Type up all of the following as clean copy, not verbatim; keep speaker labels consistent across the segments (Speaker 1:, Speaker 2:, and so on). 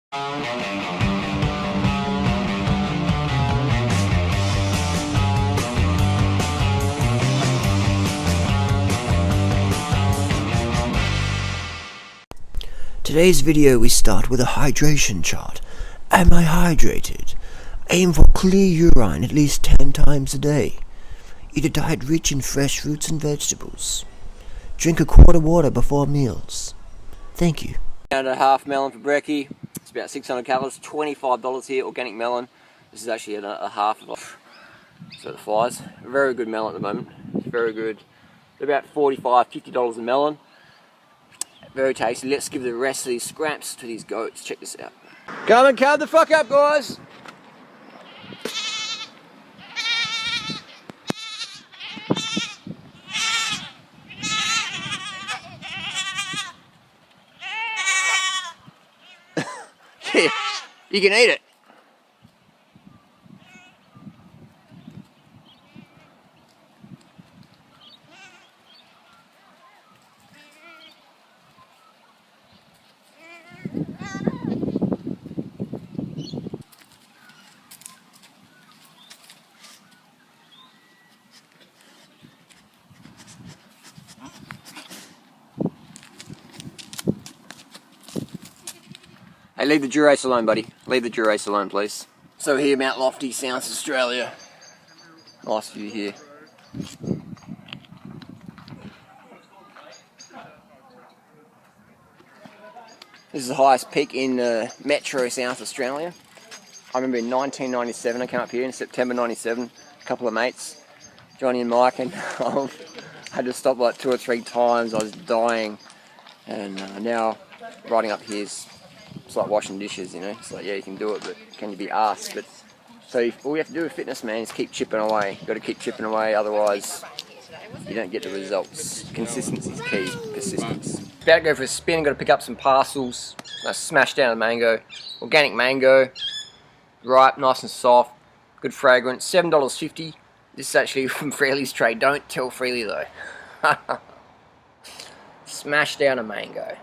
Speaker 1: Today's video we start with a hydration chart. Am I hydrated? Aim for clear urine at least 10 times a day. Eat a diet rich in fresh fruits and vegetables. Drink a quart of water before meals. Thank you.
Speaker 2: And a half melon for brekkie. It's about 600 calories, $25 here, organic melon. This is actually a half of it. So the flies. Very good melon at the moment. It's very good. About $45, $50 a melon. Very tasty. Let's give the rest of these scraps to these goats. Check this out. Come and calm the fuck up, guys. Yeah, you can eat it. Hey, leave the Durace alone, buddy. Leave the Durace alone, please. So here, Mount Lofty, South Australia. Nice view here. This is the highest peak in Metro, South Australia. I remember in 1997, I came up here in September 97, a couple of mates, Johnny and Mike, and I had to stop like 2 or 3 times. I was dying, and now riding up here is, it's like washing dishes, you know. It's like, yeah, you can do it, but can you be arsed? But so all you have to do with fitness, man, is keep chipping away. You've got to keep chipping away, otherwise you don't get the results. Consistency is key. Persistence. About to go for a spin. Got to pick up some parcels. Smash down a mango. Organic mango. Ripe, nice and soft. Good fragrance. $7.50. This is actually from Freely's trade. Don't tell Freely though. Smash down a mango.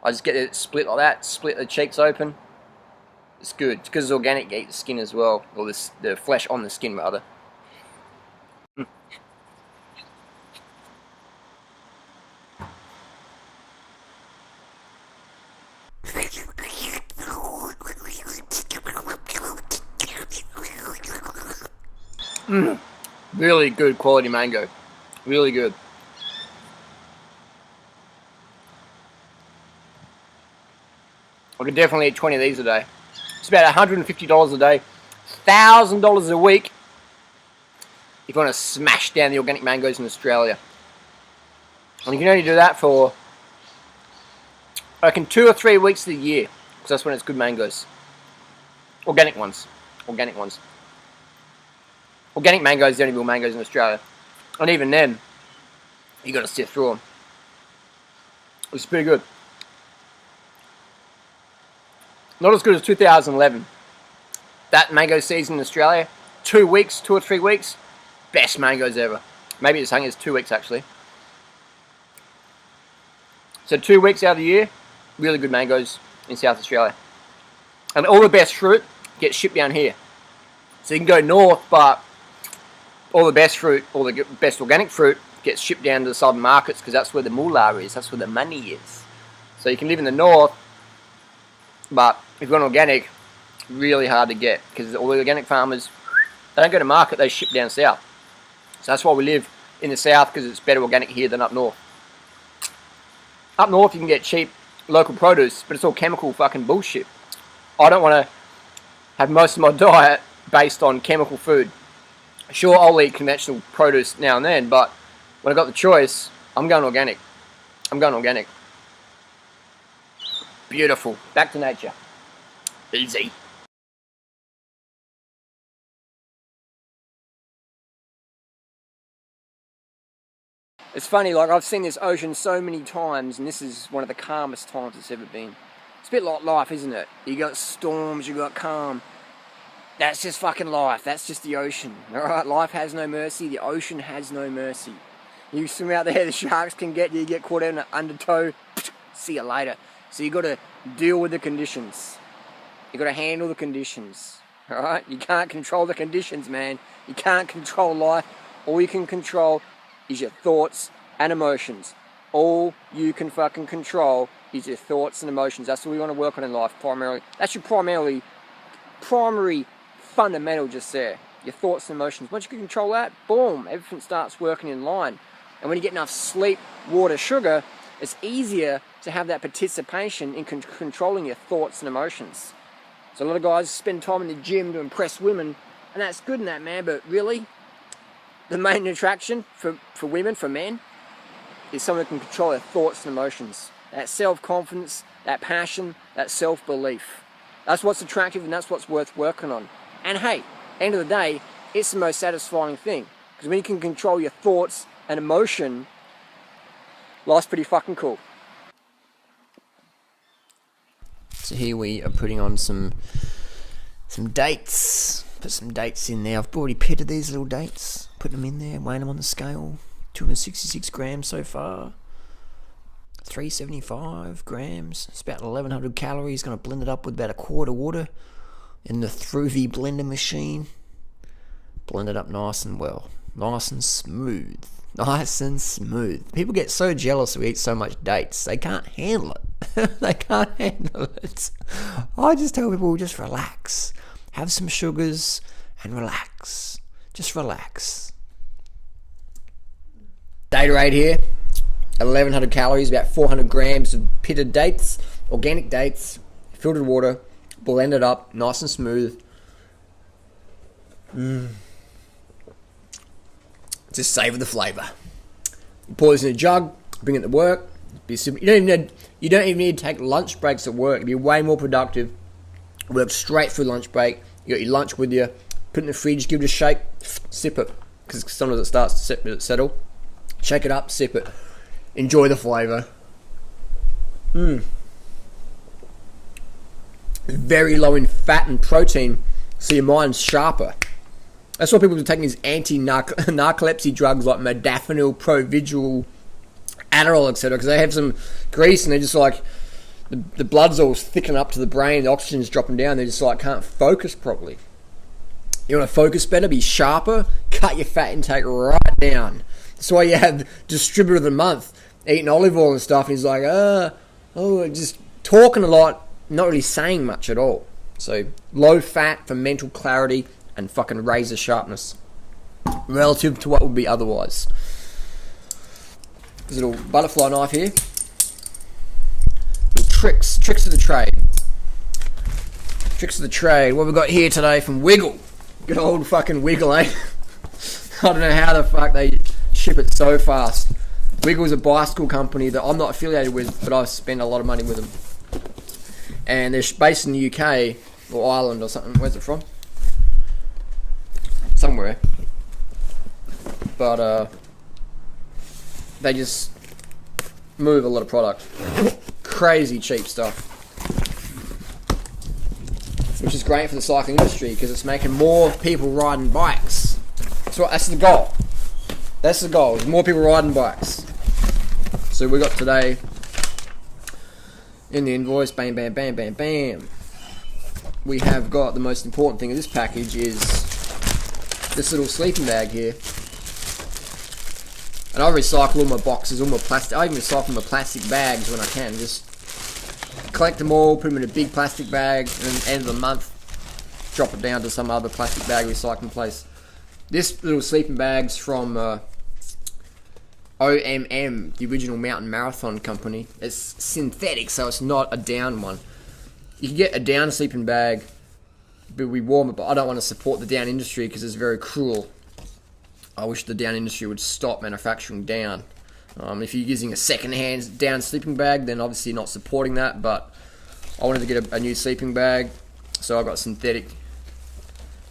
Speaker 2: I just get it split like that, split the cheeks open. It's good. It's because it's organic, you eat the skin as well. Or the flesh on the skin, rather. Really good quality mango. Really good. I could definitely eat 20 of these a day. It's about $150 a day, $1,000 a week if you want to smash down the organic mangoes in Australia. And you can only do that for, I reckon, 2 or 3 weeks of the year, because that's when it's good mangoes. Organic ones. Organic ones. Organic mangoes are the only real mangoes in Australia. And even then, you got to sift through them. It's pretty good. Not as good as 2011. That mango season in Australia, 2 weeks, 2 or 3 weeks, best mangoes ever. Maybe it's saying it's 2 weeks actually. So 2 weeks out of the year, really good mangoes in South Australia. And all the best fruit gets shipped down here. So you can go north, but all the best fruit, all the best organic fruit gets shipped down to the southern markets because that's where the moolah is, that's where the money is. So you can live in the north, but if you want organic, really hard to get because all the organic farmers, they don't go to market, they ship down south. So that's why we live in the south, because it's better organic here than up north. Up north you can get cheap local produce, but it's all chemical fucking bullshit. I don't want to have most of my diet based on chemical food. Sure, I'll eat conventional produce now and then, but when I got the choice, I'm going organic. I'm going organic. Beautiful. Back to nature. Easy. It's funny, like I've seen this ocean so many times, and this is one of the calmest times it's ever been. It's a bit like life, isn't it? You got storms, you got calm. That's just fucking life. That's just the ocean. Alright, life has no mercy. The ocean has no mercy. You swim out there, the sharks can get you, get caught in an undertow. See you later. So you got to deal with the conditions. You got to handle the conditions. All right? You can't control the conditions, man. You can't control life. All you can control is your thoughts and emotions. All you can fucking control is your thoughts and emotions. That's what we want to work on in life primarily. That's your primary fundamental just there. Your thoughts and emotions. Once you can control that, boom, everything starts working in line. And when you get enough sleep, water, sugar, it's easier to have that participation in controlling your thoughts and emotions. So a lot of guys spend time in the gym to impress women, and that's good in that, man, but really, the main attraction for women, for men, is someone who can control their thoughts and emotions. That self-confidence, that passion, that self-belief. That's what's attractive and that's what's worth working on. And hey, end of the day, it's the most satisfying thing. Because when you can control your thoughts and emotion, life's pretty fucking cool. So here we are putting on some dates. Put some dates in there. I've already pitted these little dates. Put them in there, weighing them on the scale. 266 grams so far. 375 grams. It's about 1100 calories. Going to blend it up with about a quart of water in the Thruvy blender machine. Blend it up nice and well. Nice and smooth. Nice and smooth. People get so jealous we eat so much dates. They can't handle it. They can't handle it. I just tell people, just relax. Have some sugars and relax. Just relax. Data rate here. 1100 calories, about 400 grams of pitted dates, organic dates, filtered water, blended up, nice and smooth. Just savor the flavour. You pour this in a jug, bring it to work. Be simple. You don't even need to take lunch breaks at work. It'd be way more productive. Work straight through lunch break. You got your lunch with you. Put it in the fridge, give it a shake, sip it. Because sometimes it starts to settle. Shake it up, sip it. Enjoy the flavour. Very low in fat and protein, so your mind's sharper. That's why people are taking these anti-narcolepsy drugs like modafinil, Provigil, Adderall, etc. Because they have some grease and they're just like, the blood's all thickening up to the brain, the oxygen's dropping down, they just like can't focus properly. You want to focus better, be sharper, cut your fat intake right down. That's why you have distributor of the month eating olive oil and stuff, and he's like, just talking a lot, not really saying much at all. So low fat for mental clarity and fucking razor sharpness relative to what would be otherwise. There's a little butterfly knife here. Little tricks of the trade. Tricks of the trade. What we got here today from Wiggle. Good old fucking Wiggle, eh? I don't know how the fuck they ship it so fast. Wiggle is a bicycle company that I'm not affiliated with, but I've spent a lot of money with them. And they're based in the UK or Ireland or something. Where's it from? Somewhere. But they just move a lot of product. Crazy cheap stuff. Which is great for the cycling industry because it's making more people riding bikes. That's the goal. That's the goal. More people riding bikes. So we got today in the invoice, bam, bam, bam, bam, bam. We have got the most important thing in this package is this little sleeping bag here. And I recycle all my boxes, all my plastic. I even recycle my plastic bags when I can. Just collect them all, put them in a big plastic bag, and at the end of the month, drop it down to some other plastic bag recycling place. This little sleeping bag's from OMM, the original mountain marathon company. It's synthetic, so it's not a down one. You can get a down sleeping bag, but we warm it, but I don't want to support the down industry because it's very cruel. I wish the down industry would stop manufacturing down. If you're using a second-hand down sleeping bag, then obviously you're not supporting that, but I wanted to get a new sleeping bag, so I got synthetic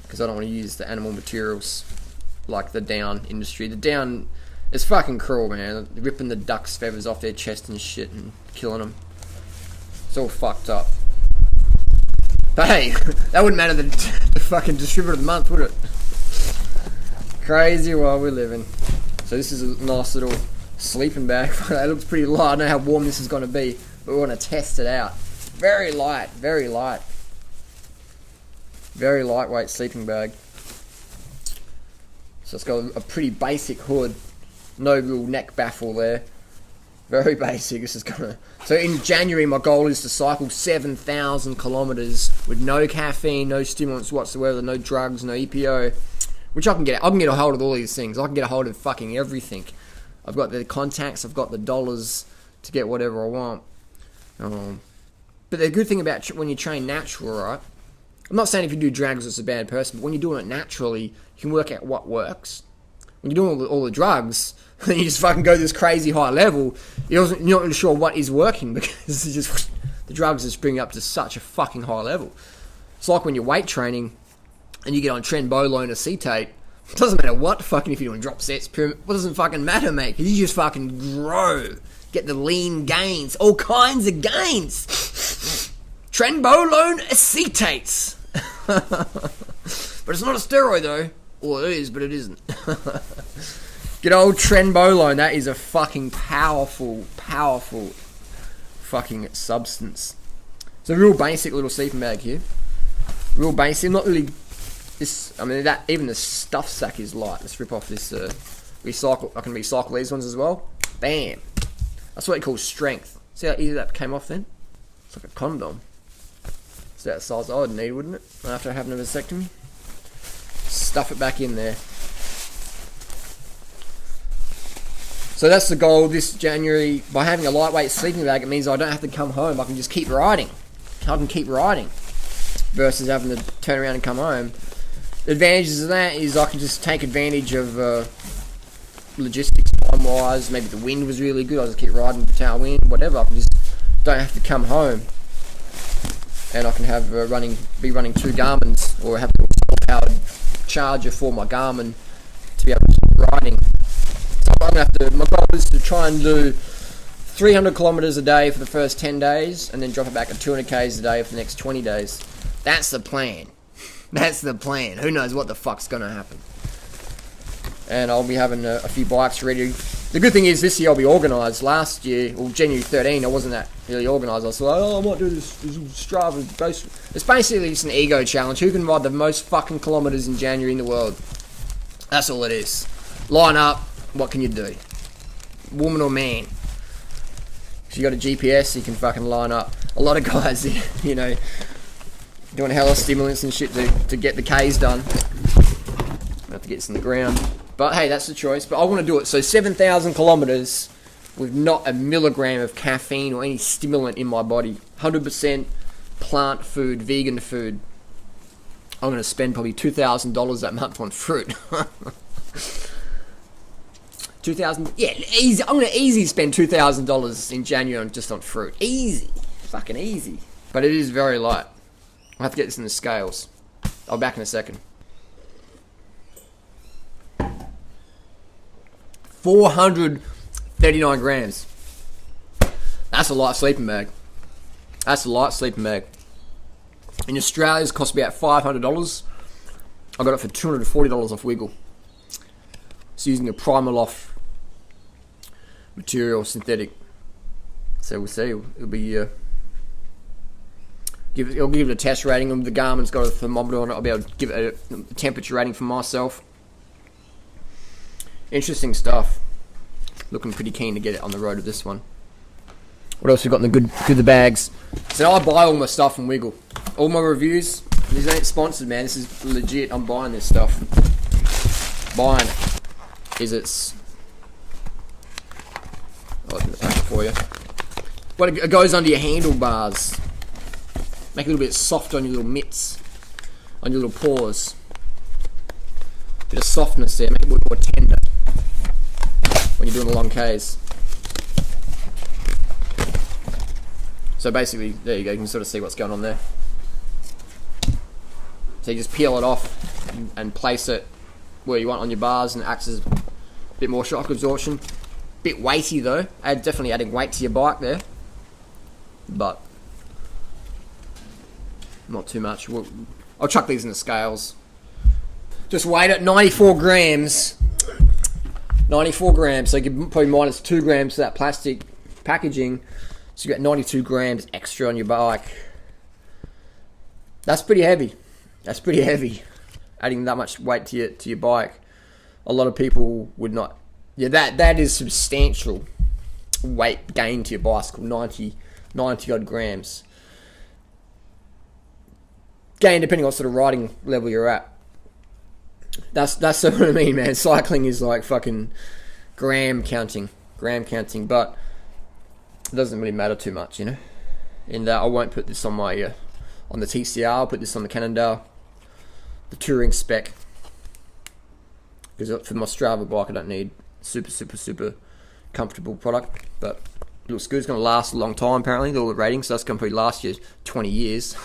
Speaker 2: because I don't want to use the animal materials like the down industry. The down is fucking cruel, man. They're ripping the ducks' feathers off their chest and shit and killing them. It's all fucked up. But hey, that wouldn't matter the fucking distributor of the month, would it? Crazy world we're living. So this is a nice little sleeping bag. It looks pretty light. I don't know how warm this is going to be, but we want to test it out. Very light, very light. Very lightweight sleeping bag. So it's got a pretty basic hood. No real neck baffle there. Very basic. This is gonna. So in January, my goal is to cycle 7,000 kilometers with no caffeine, no stimulants whatsoever, no drugs, no EPO, which I can get. I can get a hold of all these things. I can get a hold of fucking everything. I've got the contacts. I've got the dollars to get whatever I want. But the good thing about when you train natural, right? I'm not saying if you do drugs it's a bad person, but when you're doing it naturally, you can work out what works. When you're doing all the drugs, and you just fucking go to this crazy high level, you're not really sure what is working because it's just the drugs just bring you up to such a fucking high level. It's like when you're weight training and you get on trenbolone acetate. It doesn't matter what fucking if you're doing drop sets, pyramid, what doesn't fucking matter, mate? Because you just fucking grow, get the lean gains, all kinds of gains. Trenbolone acetates. But it's not a steroid though. Well, it is, but it isn't. Good old trenbolone. That is a fucking powerful fucking substance. It's a real basic little sleeping bag here. Real basic. Not really. This. I mean, that even the stuff sack is light. Let's rip off this. Recycle. I can recycle these ones as well. Bam. That's what you call strength. See how easy that came off then? It's like a condom. It's that size I would need, wouldn't it? After having a vasectomy. Stuff it back in there. So that's the goal this January. By having a lightweight sleeping bag, it means I don't have to come home. I can just keep riding. I can keep riding. Versus having to turn around and come home. The advantages of that is I can just take advantage of logistics time-wise. Maybe the wind was really good. I'll just keep riding with the tailwind, whatever. I can just don't have to come home. And I can have be running 2 Garmins, or have a powered charger for my Garmin to be able to keep riding. So I'm gonna have to. My goal is to try and do 300 kilometers a day for the first 10 days, and then drop it back at 200 k's a day for the next 20 days. That's the plan. That's the plan. Who knows what the fuck's gonna happen? And I'll be having a few bikes ready. The good thing is this year I'll be organised. Last year, or January 13, I wasn't that really organised. I was like, oh, I might do this Strava. It's basically just an ego challenge. Who can ride the most fucking kilometres in January in the world? That's all it is. Line up. What can you do? Woman or man? If you got a GPS, you can fucking line up. A lot of guys, you know, doing hella stimulants and shit to get the Ks done. I have to get this in the ground. But hey, that's the choice. But I want to do it. So 7,000 kilometers with not a milligram of caffeine or any stimulant in my body. 100% plant food, vegan food. I'm going to spend probably $2,000 that month on fruit. 2,000, yeah, easy. I'm going to easy spend $2,000 in January just on fruit. Easy. Fucking easy. But it is very light. I'll have to get this in the scales. I'll be back in a second. 439 grams. That's a light sleeping bag. That's a light sleeping bag. In Australia, it cost me about $500. I got it for $240 off Wiggle. It's using a Primaloft material, synthetic. So we'll see. It'll be it'll give it a test rating. The Garmin's got a thermometer on it. I'll be able to give it a temperature rating for myself. Interesting stuff. Looking pretty keen to get it on the road with this one. What else we got in the bags? So I buy all my stuff from Wiggle. All my reviews. These ain't sponsored, man. This is legit. I'm buying this stuff. Buying it. I'll open the packet for you. What it goes under your handlebars. Make it a little bit soft on your little mitts, on your little paws. Bit of softness there. Make it a little more tender when you're doing the long Ks. So basically, there you go. You can sort of see what's going on there. So you just peel it off and place it where you want on your bars, and it acts as a bit more shock absorption. Bit weighty though. Definitely adding weight to your bike there, but not too much. I'll chuck these in the scales. Just weighed it 94 grams. 94 grams. So you can probably minus 2 grams to that plastic packaging. So you got 92 grams extra on your bike. That's pretty heavy. That's pretty heavy. Adding that much weight to your bike, a lot of people would not. Yeah, that is substantial weight gain to your bicycle. 90 odd grams. Gain depending on what sort of riding level you're at. That's what I mean, man. Cycling is like fucking gram counting, but it doesn't really matter too much, you know. In that, I won't put this on my on the TCR. I'll put this on the Cannondale, the touring spec, because for my Strava bike, I don't need super comfortable product, but it looks good. It's going to last a long time, apparently. All the ratings, so that's going to probably last you 20 years.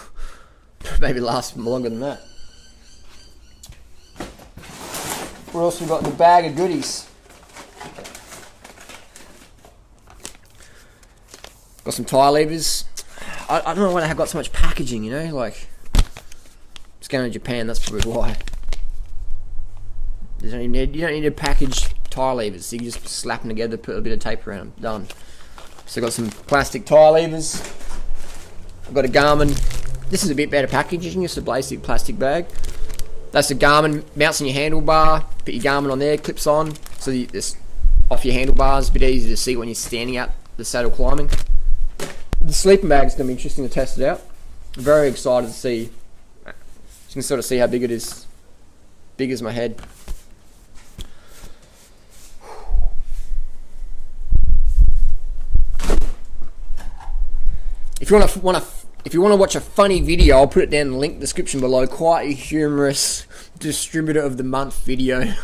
Speaker 2: Maybe last longer than that. What else we got in the bag of goodies? Got some tire levers. I don't know why they have got so much packaging, you know, like, it's going to Japan, that's probably why. You don't need to package tire levers. You can just slap them together, put a bit of tape around them, done. So I've got some plastic tire levers. I've got a Garmin. This is a bit better packaging, just a basic plastic bag. That's a Garmin, mounts on your handlebar, put your Garmin on there, clips on, so this off your handlebars, a bit easy to see when you're standing up the saddle climbing. The sleeping bag is going to be interesting to test it out. I'm very excited to see. You can sort of see how big it is. Big as my head. If you want to watch a funny video, I'll put it down in the link description below. Quite a humorous distributor of the month video.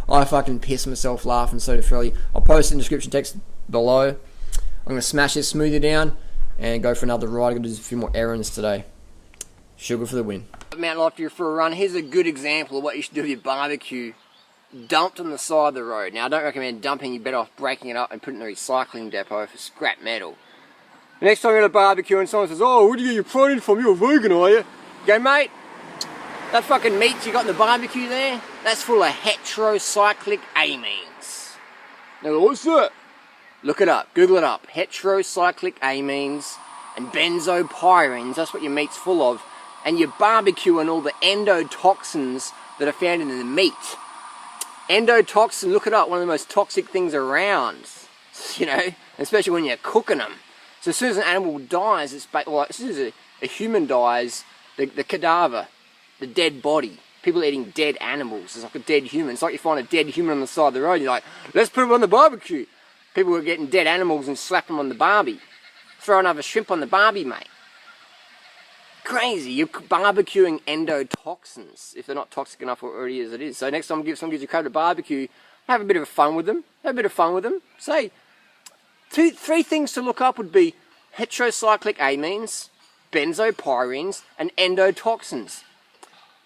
Speaker 2: I fucking piss myself laughing so fairly. I'll post it in the description text below. I'm going to smash this smoothie down and go for another ride. I'm going to do a few more errands today. Sugar for the win. Mount Lofty for a run. Here's a good example of what you should do with your barbecue. Dumped on the side of the road. Now, I don't recommend dumping. You're better off breaking it up and putting it in a recycling depot for scrap metal. The next time you're at a barbecue and someone says, "Oh, where do you get your protein from? You're a vegan, are you?" You go, "Mate, that fucking meat you got in the barbecue there, that's full of heterocyclic amines." Now, what's that? Look it up. Google it up. Heterocyclic amines and benzopyrenes. That's what your meat's full of. And you're barbecuing all the endotoxins that are found in the meat. Endotoxin, look it up. One of the most toxic things around. You know, especially when you're cooking them. So as soon as an animal dies, it's like as soon as a human dies, the cadaver, the dead body. People eating dead animals. It's like a dead human. It's like you find a dead human on the side of the road. You're like, "Let's put him on the barbecue." People were getting dead animals and slap them on the barbie. Throw another shrimp on the barbie, mate. Crazy. You're barbecuing endotoxins if they're not toxic enough already as it is. So next time someone gives you a crowd to barbecue, have a bit of fun with them. Say, 3 things to look up would be heterocyclic amines, benzopyrenes, and endotoxins.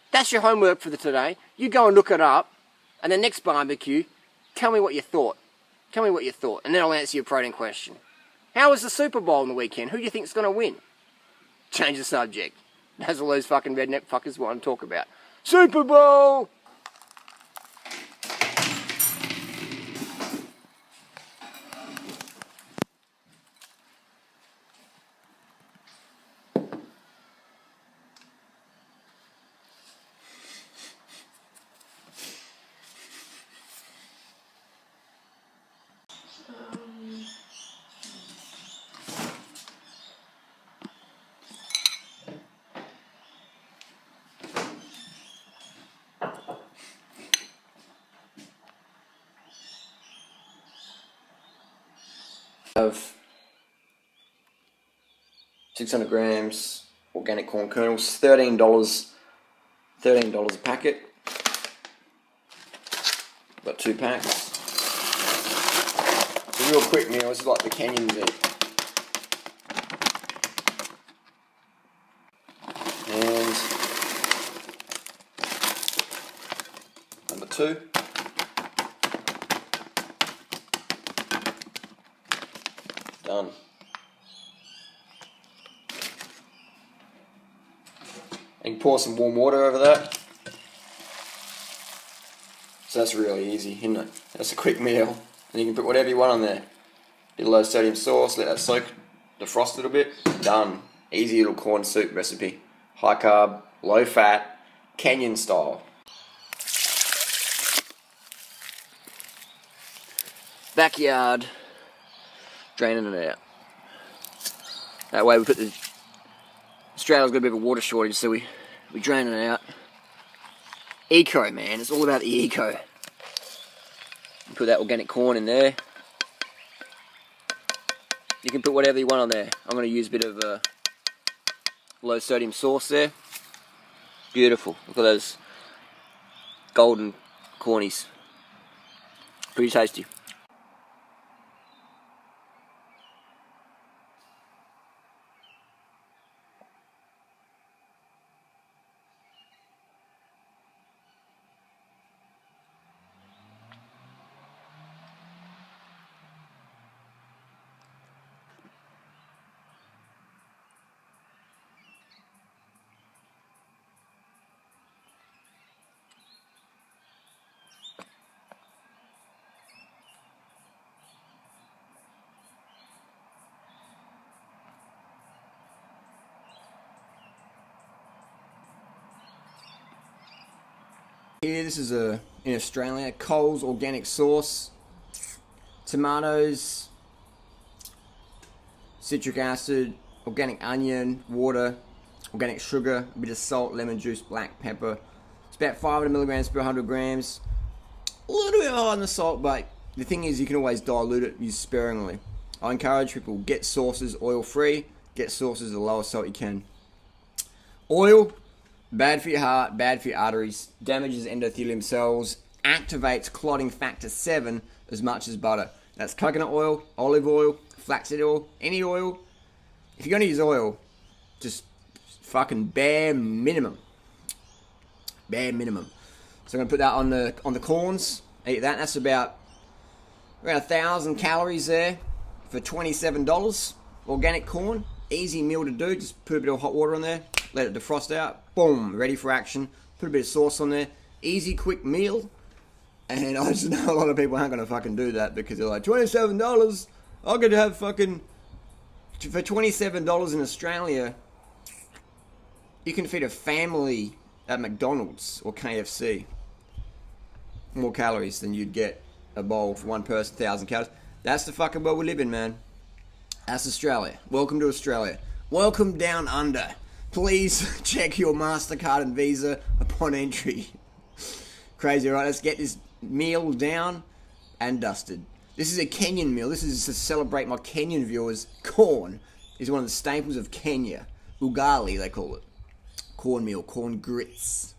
Speaker 2: That's your homework for today. You go and look it up, and the next barbecue, tell me what you thought. And then I'll answer your protein question. How was the Super Bowl on the weekend? Who do you think is going to win? Change the subject. That's all those fucking redneck fuckers want to talk about. Super Bowl! Of 600 grams organic corn kernels, $13 a packet. Got 2 packs. It's a real quick meal. This is like the Canyons eat. And number 2. Done. And you pour some warm water over that. So that's really easy, isn't it? That's a quick meal. And you can put whatever you want on there. Bit of low sodium sauce, let that soak, defrost a little bit. Done. Easy little corn soup recipe. High carb, low fat, Kenyan style. Backyard, draining it out. That way we put the... Australia's got a bit of a water shortage, so we drain it out. Eco, man, it's all about the eco. Put that organic corn in there. You can put whatever you want on there. I'm going to use a bit of low sodium sauce there. Beautiful. Look at those golden cornies. Pretty tasty. Here, this is in Australia, Coles organic sauce, tomatoes, citric acid, organic onion, water, organic sugar, a bit of salt, lemon juice, black pepper. It's about 500 milligrams per 100 grams. A little bit high on the salt, but the thing is you can always dilute it, use sparingly. I encourage people, get sauces oil free, get sauces the lowest salt you can. Oil, bad for your heart, bad for your arteries, damages endothelium cells, activates clotting factor 7 as much as butter. That's coconut oil, olive oil, flaxseed oil, any oil. If you're going to use oil, just fucking bare minimum. Bare minimum. So I'm going to put that on the corns. Eat that. That's about around 1,000 calories there for $27. Organic corn. Easy meal to do. Just put a bit of hot water on there. Let it defrost out. Boom. Ready for action. Put a bit of sauce on there. Easy, quick meal. And I just know a lot of people aren't going to fucking do that because they're like, $27? I could have fucking... For $27 in Australia, you can feed a family at McDonald's or KFC. More calories than you'd get a bowl for one person, 1,000 calories. That's the fucking world we live in, man. That's Australia. Welcome to Australia. Welcome down under. Please check your MasterCard and Visa upon entry. Crazy, right? Let's get this meal down and dusted. This is a Kenyan meal. This is to celebrate my Kenyan viewers. Corn is one of the staples of Kenya. Ugali, they call it. Cornmeal, corn grits.